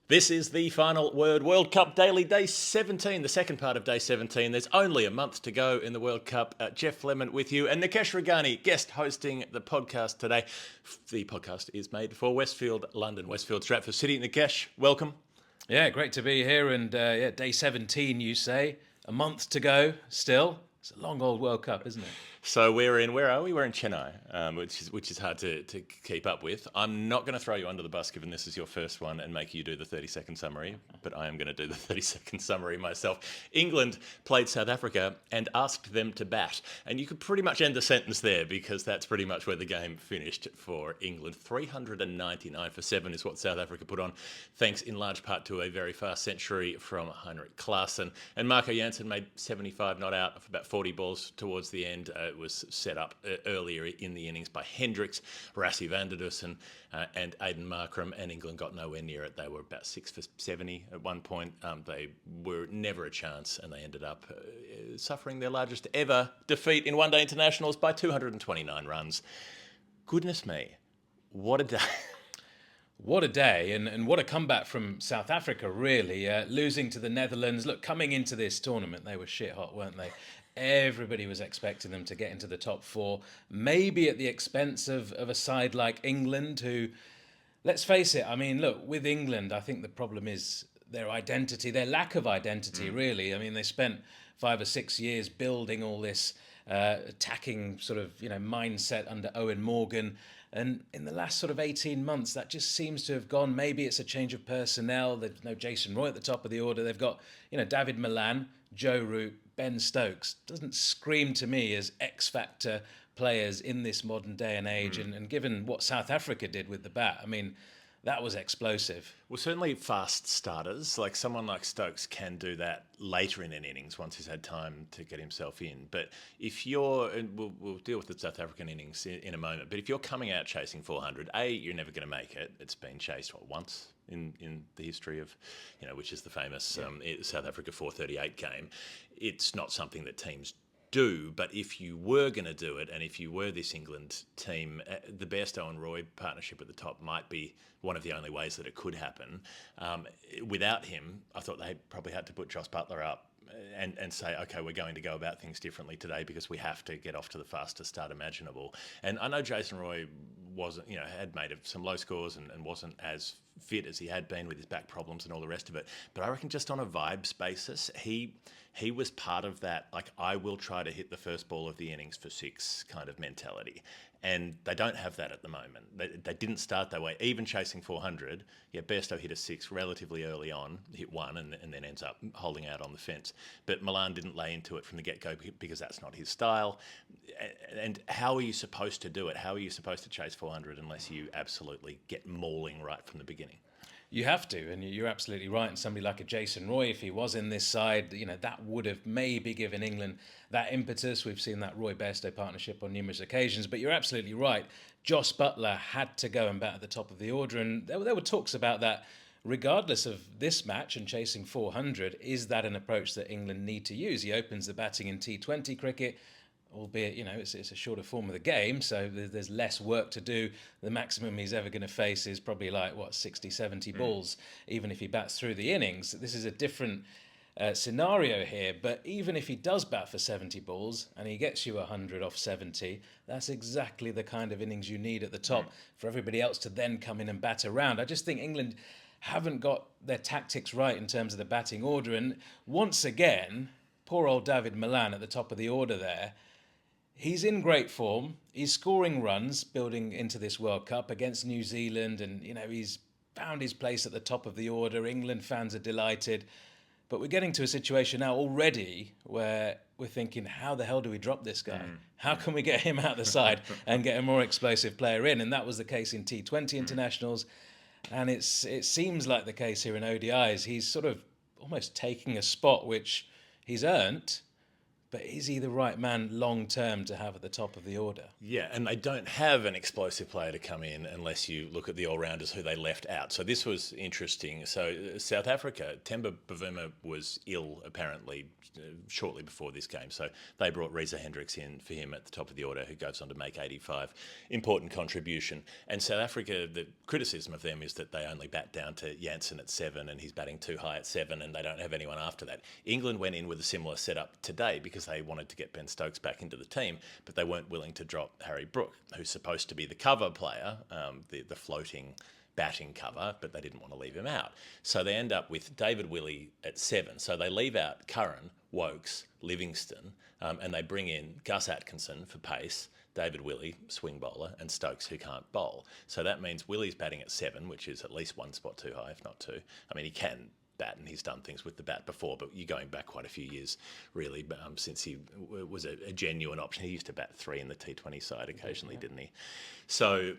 This is the Final Word World Cup Daily, Day 17, the second part of Day 17. There's only a month to go in the World Cup. Geoff Lemon with you and Nikesh Rughani, guest hosting the podcast today. The podcast is made for Westfield, London, Westfield, Stratford City. Nikesh, welcome. Yeah, great to be here. And Day 17, you say. A month to go still. It's a long old World Cup, isn't it? So where are we? We're in Chennai, which is hard to keep up with. I'm not going to throw you under the bus, given this is your first one, and make you do the 30-second summary, but I am going to do the 30-second summary myself. England played South Africa and asked them to bat, and you could pretty much end the sentence there, because that's pretty much where the game finished for England. 399 for 7 is what South Africa put on, thanks in large part to a very fast century from Heinrich Klaasen, and Marco Jansen made 75 not out of about 40 balls towards the end. It was set up earlier in the innings by Hendricks, Rassie van der Dussen, and Aiden Markram, and England got nowhere near it. They were about 6 for 70 at one point. They were never a chance, and they ended up suffering their largest ever defeat in one-day internationals by 229 runs. Goodness me, what a day. What a day, and what a comeback from South Africa, really. Losing to the Netherlands. Look, coming into this tournament, they were shit hot, weren't they? Everybody was expecting them to get into the top four, maybe at the expense of a side like England, who, let's face it, I mean, look, with England, I think the problem is their identity, their lack of identity, really. I mean, they spent 5 or 6 years building all this attacking sort of, mindset under Owen Morgan. And in the last sort of 18 months, that just seems to have gone. Maybe it's a change of personnel. There's no Jason Roy at the top of the order. They've got, David Milan, Joe Root, Ben Stokes. Doesn't scream to me as X-factor players in this modern day and age. And given what South Africa did with the bat, I mean, that was explosive. Well, certainly fast starters, like someone like Stokes can do that later in an innings once he's had time to get himself in. But if you're, and we'll deal with the South African innings in a moment, but if you're coming out chasing 400, you're never going to make it. It's been chased, once in the history of, which is the famous South Africa 438 game. It's not something that teams do, but if you were going to do it, and if you were this England team, the Bairstow and Roy partnership at the top might be one of the only ways that it could happen. Without him, I thought they probably had to put Joss Buttler up and say, okay, we're going to go about things differently today because we have to get off to the fastest start imaginable. And I know Jason Roy wasn't, had made some low scores and wasn't as fit as he had been with his back problems and all the rest of it. But I reckon just on a vibes basis, he was part of that, like, I will try to hit the first ball of the innings for 6 kind of mentality. And they don't have that at the moment. They didn't start that way. Even chasing 400, Bairstow hit a 6 relatively early on, hit 1, and then ends up holding out on the fence. But Milan didn't lay into it from the get-go because that's not his style. And how are you supposed to do it? How are you supposed to chase 400 unless you absolutely get mauling right from the beginning? You have to, and you're absolutely right. And somebody like a Jason Roy, if he was in this side, that would have maybe given England that impetus. We've seen that Roy Bairstow partnership on numerous occasions. But you're absolutely right. Joss Buttler had to go and bat at the top of the order. And there were talks about that. Regardless of this match and chasing 400, is that an approach that England need to use? He opens the batting in T20 cricket, albeit, it's a shorter form of the game, so there's less work to do. The maximum he's ever going to face is probably 60, 70 balls, even if he bats through the innings. This is a different scenario here, but even if he does bat for 70 balls and he gets you 100 off 70, that's exactly the kind of innings you need at the top for everybody else to then come in and bat around. I just think England haven't got their tactics right in terms of the batting order, and once again, poor old David Milan at the top of the order there. He's in great form. He's scoring runs building into this World Cup against New Zealand, and he's found his place at the top of the order. England fans are delighted. But we're getting to a situation now already where we're thinking, how the hell do we drop this guy? How can we get him out the side and get a more explosive player in? And that was the case in T20 internationals. And it seems like the case here in ODIs. He's sort of almost taking a spot which he's earned, but is he the right man long term to have at the top of the order? Yeah, and they don't have an explosive player to come in unless you look at the all-rounders who they left out. So this was interesting. So South Africa, Temba Bavuma was ill apparently shortly before this game. So they brought Reza Hendricks in for him at the top of the order, who goes on to make 85. Important contribution. And South Africa, the criticism of them is that they only bat down to Jansen at 7 and he's batting too high at 7 and they don't have anyone after that. England went in with a similar setup today because they wanted to get Ben Stokes back into the team, but they weren't willing to drop Harry Brook, who's supposed to be the cover player, the floating batting cover, but they didn't want to leave him out. So they end up with David Willey at 7. So they leave out Curran, Wokes, Livingston, and they bring in Gus Atkinson for pace, David Willey, swing bowler, and Stokes, who can't bowl. So that means Willey's batting at 7, which is at least one spot too high, if not two. I mean, he can bat and he's done things with the bat before, but you're going back quite a few years really since he was a genuine option. He used to bat 3 in the T20 side occasionally, didn't he? So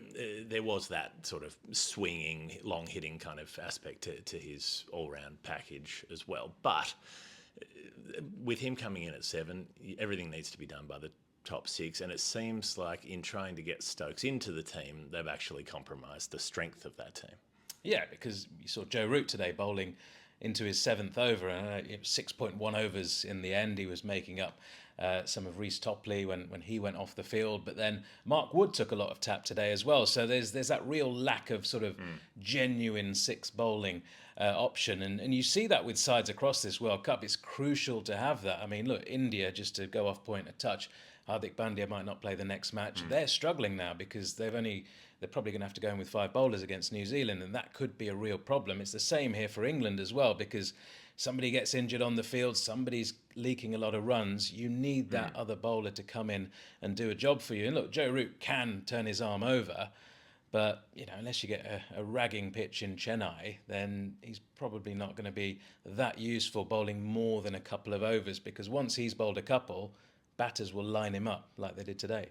there was that sort of swinging, long hitting kind of aspect to his all-round package as well. But with him coming in at 7, everything needs to be done by the top 6, and it seems like in trying to get Stokes into the team, they've actually compromised the strength of that team. Yeah, because you saw Joe Root today bowling into his 7th over, and it was 6.1 overs in the end. He was making up some of Reece Topley when he went off the field, but then Mark Wood took a lot of tap today as well. So there's that real lack of sort of genuine 6 bowling option, and you see that with sides across this World Cup. It's crucial to have that. I mean, look, India, just to go off point a touch, Hardik Pandya might not play the next match. They're struggling now because they're probably going to have to go in with 5 bowlers against New Zealand, and that could be a real problem. It's the same here for England as well, because somebody gets injured on the field, somebody's leaking a lot of runs. You need that other bowler to come in and do a job for you. And look, Joe Root can turn his arm over, but unless you get a ragging pitch in Chennai, then he's probably not going to be that useful bowling more than a couple of overs, because once he's bowled a couple, batters will line him up like they did today.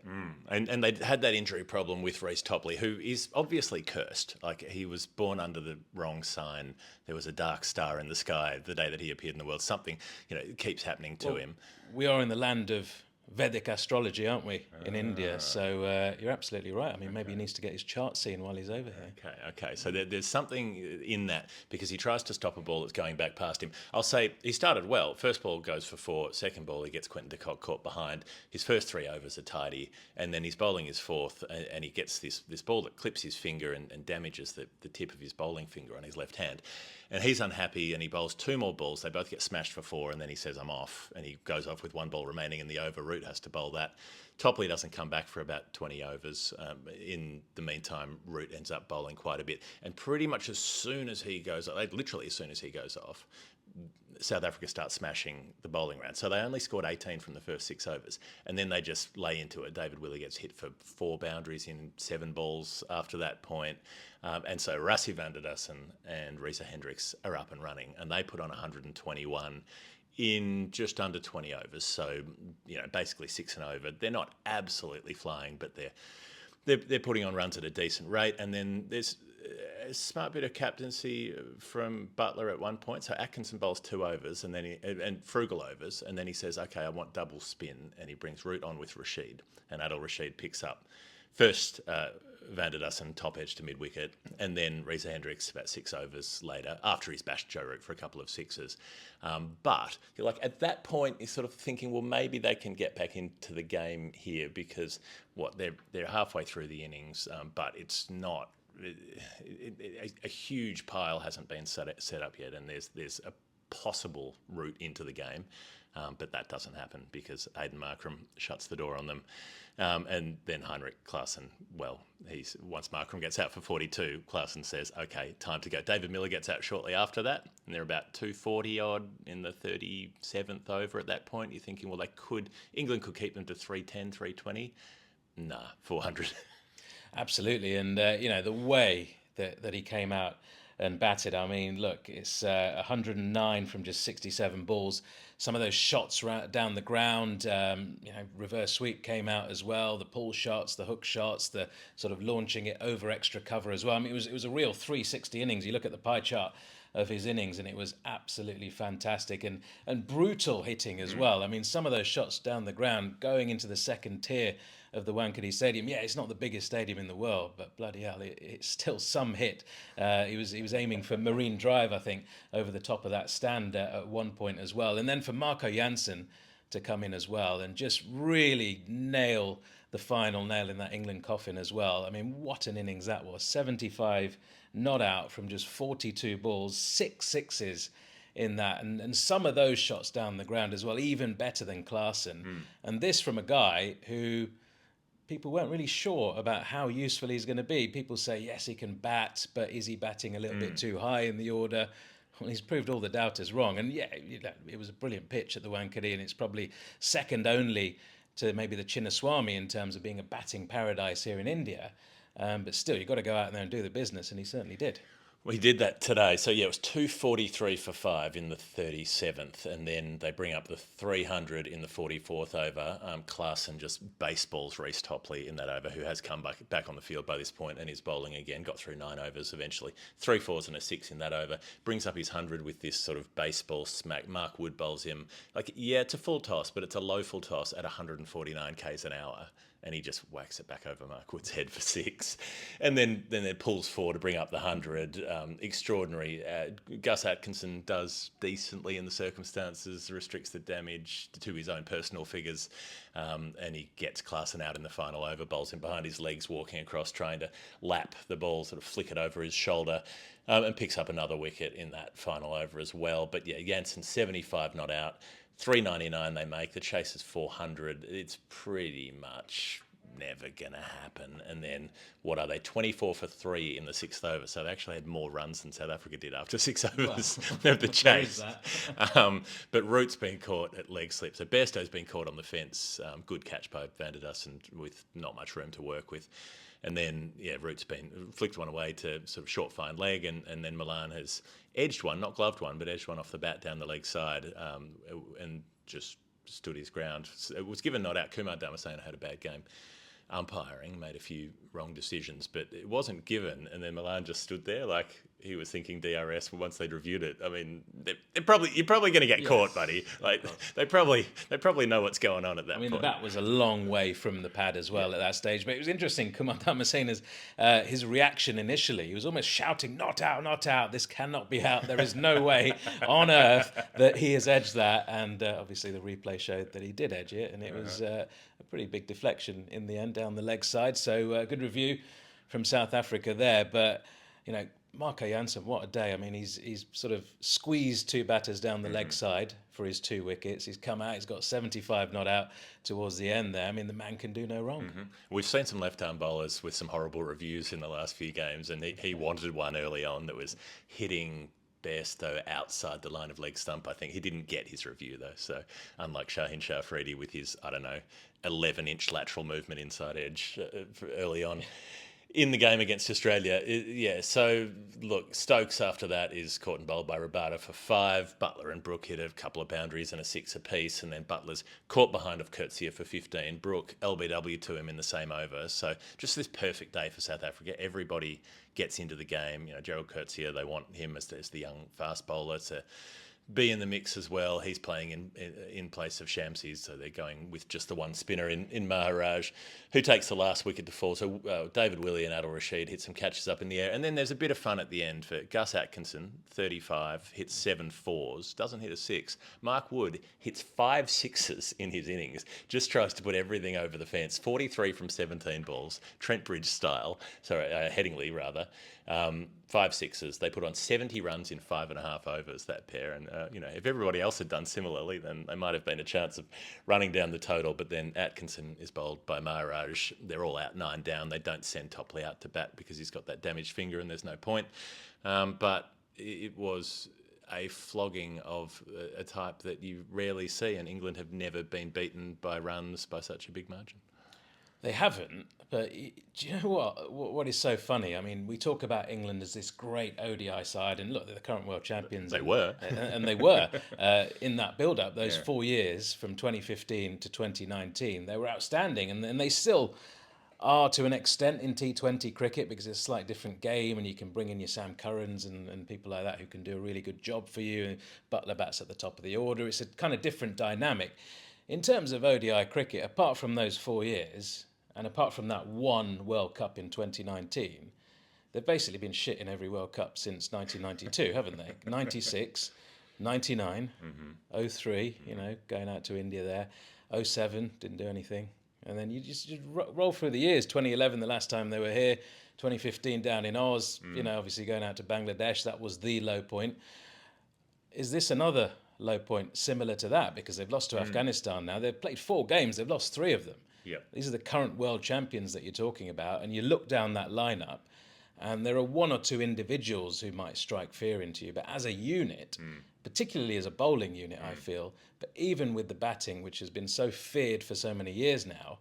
And they had that injury problem with Reece Topley, who is obviously cursed. Like, he was born under the wrong sign. There was a dark star in the sky the day that he appeared in the world. Something, keeps happening to him. We are in the land of Vedic astrology, aren't we, in India? So you're absolutely right. I mean, maybe he needs to get his chart seen while he's over here. Okay. So there's something in that, because he tries to stop a ball that's going back past him. I'll say he started well. First ball goes for 4. Second ball, he gets Quentin de Kock caught behind. His first 3 overs are tidy, and then he's bowling his 4th, and he gets this ball that clips his finger and damages the tip of his bowling finger on his left hand. And he's unhappy, and he bowls 2 more balls. They both get smashed for 4, and then he says, I'm off. And he goes off with 1 ball remaining in the over. Root has to bowl that. Topley doesn't come back for about 20 overs. In the meantime, Root ends up bowling quite a bit. And pretty much as soon as he goes off, literally as soon as he goes off, South Africa starts smashing the bowling round. So they only scored 18 from the first 6 overs, and then they just lay into it. David Willey gets hit for 4 boundaries in 7 balls after that point. And so Rassie van der Dussen and Reza Hendricks are up and running, and they put on 121 in just under 20 overs. So, basically 6 and over. They're not absolutely flying, but they're putting on runs at a decent rate. And then there's a smart bit of captaincy from Butler at one point. So Atkinson bowls 2 overs and frugal overs, and then he says, okay, I want double spin, and he brings Root on with Rashid, and Adil Rashid picks up first Van der Dussen top edge to mid-wicket, and then Reza Hendricks about 6 overs later, after he's bashed Joe Root for a couple of 6s. But you're like, at that point, you're sort of thinking, well, maybe they can get back into the game here, because they're halfway through the innings, but it's not. A huge pile hasn't been set up yet, and there's a possible route into the game, but that doesn't happen because Aidan Markram shuts the door on them, and then Heinrich Klaasen. Well, once Markram gets out for 42, Klaasen says, "Okay, time to go." David Miller gets out shortly after that, and they're about 240 odd in the 37th over. At that point, you're thinking, well, England could keep them to 310, 320. Nah, 400. Absolutely, and the way that he came out and batted. I mean, look, it's 109 from just 67 balls. Some of those shots down the ground, reverse sweep came out as well. The pull shots, the hook shots, the sort of launching it over extra cover as well. I mean, it was a real 360 innings. You look at the pie chart. of his innings, and it was absolutely fantastic and brutal hitting as well. I mean, some of those shots down the ground going into the second tier of the Wankhede Stadium. Yeah, it's not the biggest stadium in the world, but bloody hell, it's still some hit. He was aiming for Marine Drive, I think, over the top of that stand at one point as well. And then for Marco Jansen to come in as well and just really nail the final nail in that England coffin as well. I mean, what an innings that was. 75 not out from just 42 balls, 6 sixes in that, and some of those shots down the ground as well, even better than Klaasen. And this from a guy who people weren't really sure about how useful he's going to be. People say, yes, he can bat, but is he batting a little bit too high in the order? Well, he's proved all the doubters wrong. And yeah, it was a brilliant pitch at the Wankhede, and it's probably second only to maybe the Chinnaswamy in terms of being a batting paradise here in India. But still, you've got to go out there and do the business, and he certainly did. We did that today. So, yeah, it was 243 for 5 in the 37th, and then they bring up the 300 in the 44th over. Klaasen just baseballs Reece Topley in that over, who has come back on the field by this point and is bowling again. Got through 9 overs eventually. 3 fours and a 6 in that over. Brings up his 100 with this sort of baseball smack. Mark Wood bowls him. Like, yeah, it's a full toss, but it's a low full toss at 149 k's an hour. And he just whacks it back over Mark Wood's head for 6. And then pulls 4 to bring up the 100. Extraordinary. Gus Atkinson does decently in the circumstances, restricts the damage to his own personal figures, and he gets Klaasen out in the final over, bowls him behind his legs, walking across, trying to lap the ball, sort of flick it over his shoulder, and picks up another wicket in that final over as well. But yeah, Jansen 75 not out. 399 they make. The chase is 400. It's pretty much never going to happen. And then, what are they? 24 for 3 in the 6th over. So they actually had more runs than South Africa did after 6 overs of the chase. But Root's been caught at leg slip. So Bairstow's been caught on the fence. Good catch by Van der Dussen with not much room to work with. And then, yeah, Root's been flicked one away to sort of short fine leg, and then Milan has edged one, not gloved one, but edged one off the bat down the leg side, and just stood his ground. It was given not out. Kumar Damasena had a bad game umpiring, made a few wrong decisions, but it wasn't given. And then Milan just stood there like he was thinking DRS once they'd reviewed it. I mean, you're probably going to get caught, buddy. Like they probably know what's going on at that point. I mean, the bat was a long way from the pad as well at that stage. But it was interesting. Kumar Damasena's his reaction initially, he was almost shouting, "Not out, not out! This cannot be out. There is no way on earth that he has edged that." And obviously, the replay showed that he did edge it, and it was a pretty big deflection in the end down the leg side. So good review from South Africa there. But you know, Marco Jansen, what a day. I mean, he's sort of squeezed 2 batters down the leg side for his 2 wickets. He's come out, he's got 75 not out towards the end there. I mean, the man can do no wrong. We've seen some left-arm bowlers with some horrible reviews in the last few games, and he wanted one early on that was hitting Bairstow outside the line of leg stump. I think he didn't get his review, though. So unlike Shaheen Shah Afridi with his, 11-inch lateral movement inside edge early on in the game against Australia. So look, Stokes after that is caught and bowled by Rabada for 5. Butler and Brook hit a couple of boundaries and a 6 apiece, and then Butler's caught behind of Coetzee for 15. Brook LBW to him in the same over. So just this perfect day for South Africa. Everybody gets into the game. You know, Gerald Coetzee, they want him as the young fast bowler to be in the mix as well. He's playing in place of Shamsi, so they're going with just the one spinner in Maharaj, who takes the last wicket to fall. So David Willey and Adil Rashid hit some catches up in the air. And then there's a bit of fun at the end for Gus Atkinson, 35, hits 7 fours, doesn't hit a 6. Mark Wood hits 5 sixes in his innings, just tries to put everything over the fence. 43 from 17 balls, Trent Bridge style, Headingley rather. 5 sixes. They put on 70 runs in 5.5 overs, that pair. And, if everybody else had done similarly, then they might have been a chance of running down the total. But then Atkinson is bowled by Maharaj. They're all out 9 down. They don't send Topley out to bat because he's got that damaged finger and there's no point. But it was a flogging of a type that you rarely see. And England have never been beaten by runs by such a big margin. They haven't, but do you know what is so funny? I mean, we talk about England as this great ODI side, and look, they're the current world champions. They were. And they were in that build-up, those 4 years from 2015 to 2019. They were outstanding, and they still are to an extent in T20 cricket because it's a slightly different game and you can bring in your Sam Currans and people like that who can do a really good job for you. Butler bats at the top of the order. It's a kind of different dynamic. In terms of ODI cricket, apart from those 4 years and apart from that one World Cup in 2019, they've basically been shit in every World Cup since 1992, haven't they? 96, 99, 03, going out to India there. 07, didn't do anything. And then you just roll through the years. 2011, the last time they were here. 2015 down in Oz. Obviously going out to Bangladesh. That was the low point. Is this another low point similar to that? Because they've lost to Afghanistan now. They've played 4 games. They've lost 3 of them. Yep. These are the current world champions that you're talking about. And you look down that lineup, and there are 1 or 2 individuals who might strike fear into you. But as a unit, particularly as a bowling unit, I feel, but even with the batting, which has been so feared for so many years now,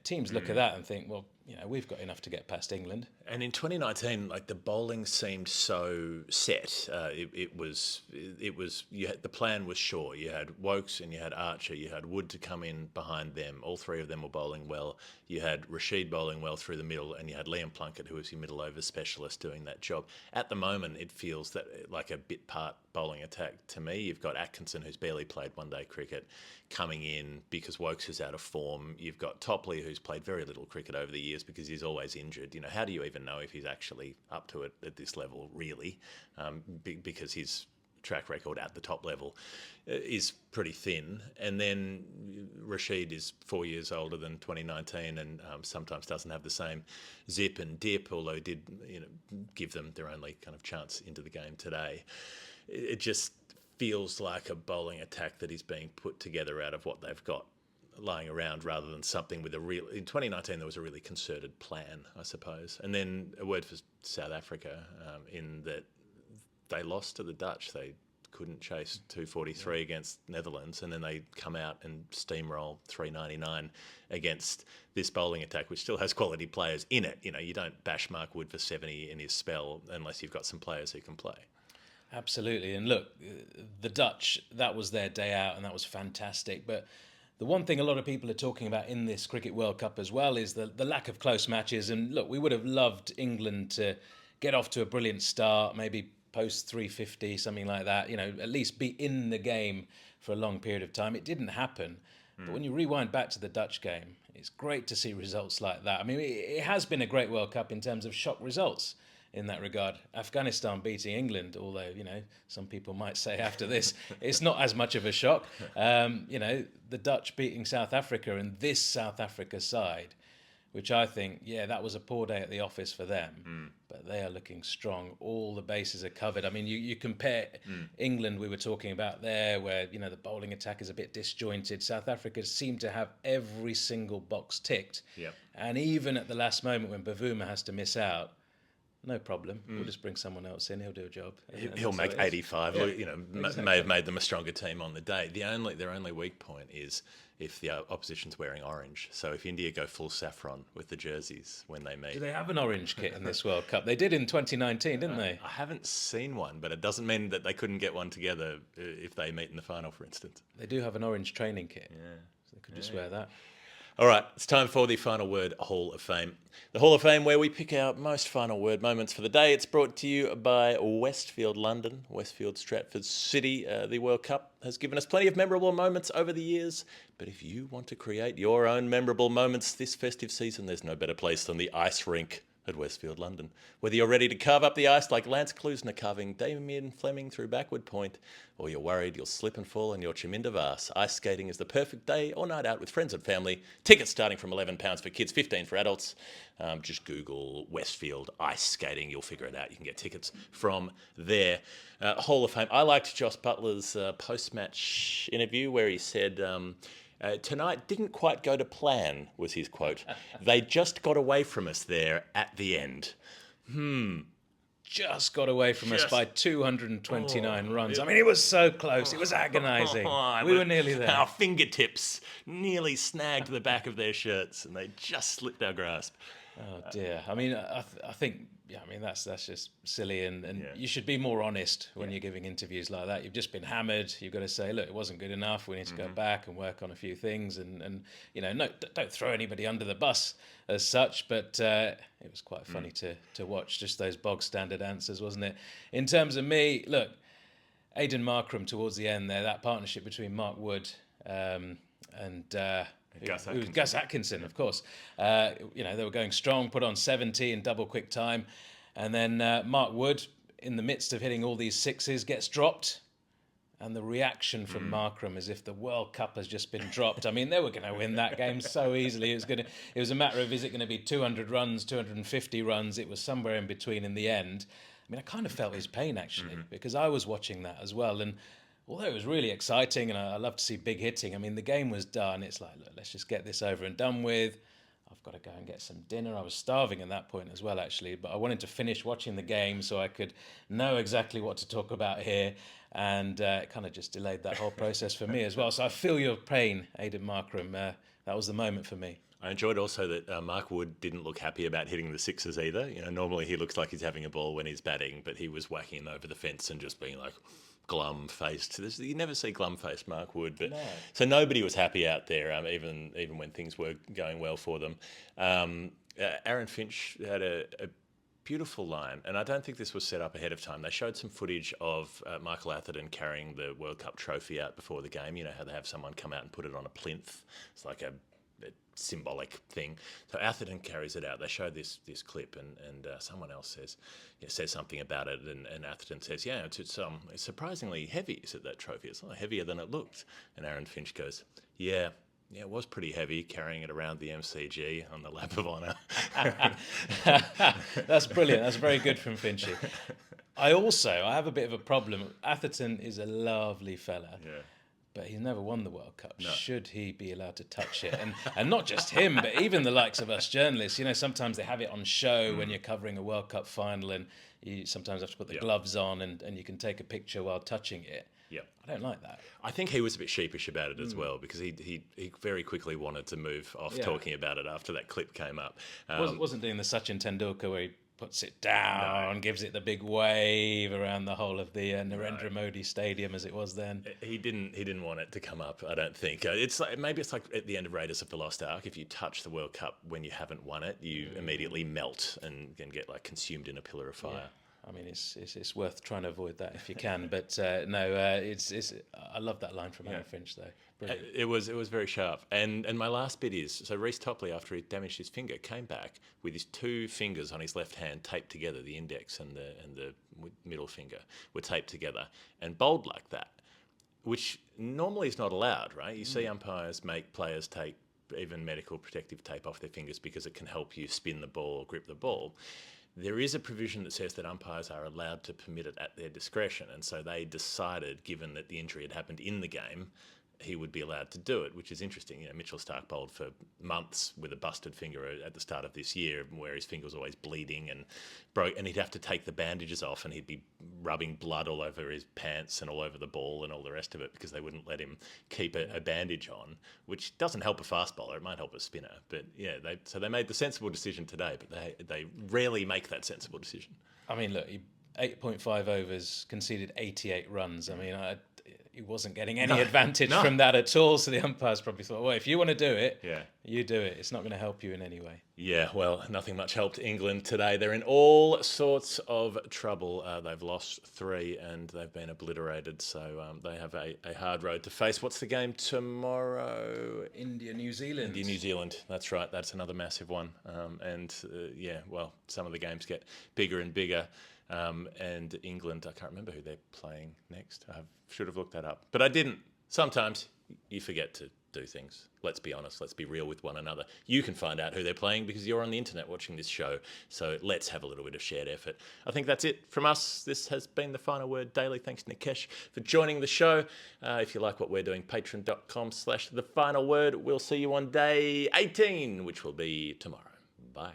teams look at that and think, well, we've got enough to get past England. And in 2019, like the bowling seemed so set. It was the plan was sure. You had Wokes and you had Archer. You had Wood to come in behind them. All 3 of them were bowling well. You had Rashid bowling well through the middle, and you had Liam Plunkett, who was your middle over specialist, doing that job. At the moment, it feels that like a bit part bowling attack to me. You've got Atkinson, who's barely played one-day cricket, coming in because Wokes is out of form. You've got Topley, who's played very little cricket over the years because he's always injured. How do you even know if he's actually up to it at this level, really? Because his track record at the top level is pretty thin. And then Rashid is 4 years older than 2019 and sometimes doesn't have the same zip and dip, although he did give them their only kind of chance into the game today. It just feels like a bowling attack that is being put together out of what they've got lying around rather than something with a real... In 2019, there was a really concerted plan, I suppose. And then a word for South Africa in that they lost to the Dutch. They couldn't chase 243 against Netherlands, and then they come out and steamroll 399 against this bowling attack, which still has quality players in it. You don't bash Mark Wood for 70 in his spell unless you've got some players who can play. Absolutely. And look, the Dutch, that was their day out and that was fantastic. But the one thing a lot of people are talking about in this Cricket World Cup as well is the lack of close matches. And look, we would have loved England to get off to a brilliant start, maybe post 350, something like that, at least be in the game for a long period of time. It didn't happen. But when you rewind back to the Dutch game, it's great to see results like that. I mean, it has been a great World Cup in terms of shock results in that regard. Afghanistan beating England, although, some people might say after this, it's not as much of a shock. The Dutch beating South Africa and this South Africa side, which I think, that was a poor day at the office for them, but they are looking strong. All the bases are covered. I mean, you compare England, we were talking about there, where, the bowling attack is a bit disjointed. South Africa seemed to have every single box ticked. Yep. And even at the last moment when Bavuma has to miss out, no problem. We'll just bring someone else in. He'll do a job. He'll make 85. Yeah, Exactly. May have made them a stronger team on the day. Their only weak point is if the opposition's wearing orange. So if India go full saffron with the jerseys when they meet. Do they have an orange kit in this World Cup? They did in 2019, didn't they? I haven't seen one, but it doesn't mean that they couldn't get one together if they meet in the final, for instance. They do have an orange training kit. Yeah. So they could just wear that. All right, it's time for the Final Word Hall of Fame. The Hall of Fame where we pick our most final word moments for the day. It's brought to you by Westfield London, Westfield Stratford City. The World Cup has given us plenty of memorable moments over the years. But if you want to create your own memorable moments this festive season, there's no better place than the ice rink at Westfield London. Whether you're ready to carve up the ice like Lance Klusner carving Damien Fleming through backward point, or you're worried you'll slip and fall on your Chaminda Vase, ice skating is the perfect day or night out with friends and family. Tickets starting from £11 for kids, $15 for adults. Just Google Westfield ice skating. You'll figure it out. You can get tickets from there. Hall of Fame. I liked Joss Butler's post-match interview where he said... tonight didn't quite go to plan, was his quote. They just got away from us there at the end. Just got away from us by 229 runs. I mean, it was so close. It was agonising. We were nearly there. Our fingertips nearly snagged the back of their shirts and they just slipped our grasp. Oh, dear. I mean, I think Yeah, I mean that's just silly, and you should be more honest when you're giving interviews like that. You've just been hammered. You've got to say, look, it wasn't good enough. We need to go back and work on a few things, and no, don't throw anybody under the bus as such. But it was quite funny to watch, just those bog standard answers, wasn't it? In terms of me, look, Aidan Markram towards the end there, that partnership between Mark Wood and Gus Atkinson, of course. They were going strong, put on 70 in double quick time. And then Mark Wood, in the midst of hitting all these sixes, gets dropped. And the reaction from Markram as if the World Cup has just been dropped. I mean, they were going to win that game so easily. It was a matter of, is it going to be 200 runs, 250 runs? It was somewhere in between in the end. I mean, I kind of felt his pain, actually, because I was watching that as well. And although it was really exciting and I love to see big hitting, I mean, the game was done. It's like, look, let's just get this over and done with. I've got to go and get some dinner. I was starving at that point as well, actually, but I wanted to finish watching the game so I could know exactly what to talk about here. And it kind of just delayed that whole process for me as well. So I feel your pain, Aidan Markram. That was the moment for me. I enjoyed also that Mark Wood didn't look happy about hitting the sixes either. Normally he looks like he's having a ball when he's batting, but he was whacking them over the fence and just being like glum-faced. You never see glum-faced Mark Wood, but no. So nobody was happy out there, even when things were going well for them. Aaron Finch had a beautiful line, and I don't think this was set up ahead of time. They showed some footage of Michael Atherton carrying the World Cup trophy out before the game. You know how they have someone come out and put it on a plinth. It's like a symbolic thing. So Atherton carries it out. They show this clip, and someone else says something about it, and Atherton says, "Yeah, it's surprisingly heavy. Is it that trophy? It's a lot heavier than it looked." And Aaron Finch goes, "Yeah, it was pretty heavy carrying it around the MCG on the lap of honour." That's brilliant. That's very good from Finchy. I have a bit of a problem. Atherton is a lovely fella. Yeah. But he's never won the World Cup. No. Should he be allowed to touch it? And not just him, but even the likes of us journalists. Sometimes they have it on show when you're covering a World Cup final, and you sometimes have to put the gloves on, and you can take a picture while touching it. Yeah, I don't like that. I think he was a bit sheepish about it as well, because he very quickly wanted to move off talking about it after that clip came up. Wasn't doing the Sachin Tendulkar where he puts it down, gives it the big wave around the whole of the Narendra Modi Stadium as it was then. He didn't want it to come up, I don't think. Maybe it's like at the end of Raiders of the Lost Ark. If you touch the World Cup when you haven't won it, you immediately melt and get consumed in a pillar of fire. Yeah. I mean, it's worth trying to avoid that if you can. But I love that line from Aaron Finch though. Brilliant. It was very sharp. And my last bit is, so Reece Topley, after he damaged his finger, came back with his two fingers on his left hand taped together. The index and the middle finger were taped together and bowled like that, which normally is not allowed, right? You see umpires make players take even medical protective tape off their fingers because it can help you spin the ball or grip the ball. There is a provision that says that umpires are allowed to permit it at their discretion, and so they decided, given that the injury had happened in the game, he would be allowed to do it, which is interesting. Mitchell Starc bowled for months with a busted finger at the start of this year, where his finger was always bleeding and broke, and he'd have to take the bandages off, and he'd be rubbing blood all over his pants and all over the ball and all the rest of it because they wouldn't let him keep a bandage on, which doesn't help a fast bowler. It might help a spinner, but so they made the sensible decision today, but they rarely make that sensible decision. I mean, look, 8.5 overs, conceded 88 runs. I mean, he wasn't getting any advantage from that at all. So the umpires probably thought, well, if you want to do it, you do it. It's not going to help you in any way. Yeah, well, nothing much helped England today. They're in all sorts of trouble. They've lost 3 and they've been obliterated. So they have a hard road to face. What's the game tomorrow? India-New Zealand. India-New Zealand. That's right. That's another massive one. Some of the games get bigger and bigger. And England, I can't remember who they're playing next. I should have looked that up, but I didn't. Sometimes you forget to do things. Let's be honest. Let's be real with one another. You can find out who they're playing because you're on the internet watching this show. So let's have a little bit of shared effort. I think that's it from us. This has been The Final Word Daily. Thanks, Nikesh, for joining the show. If you like what we're doing, patreon.com/thefinalword. We'll see you on day 18, which will be tomorrow. Bye.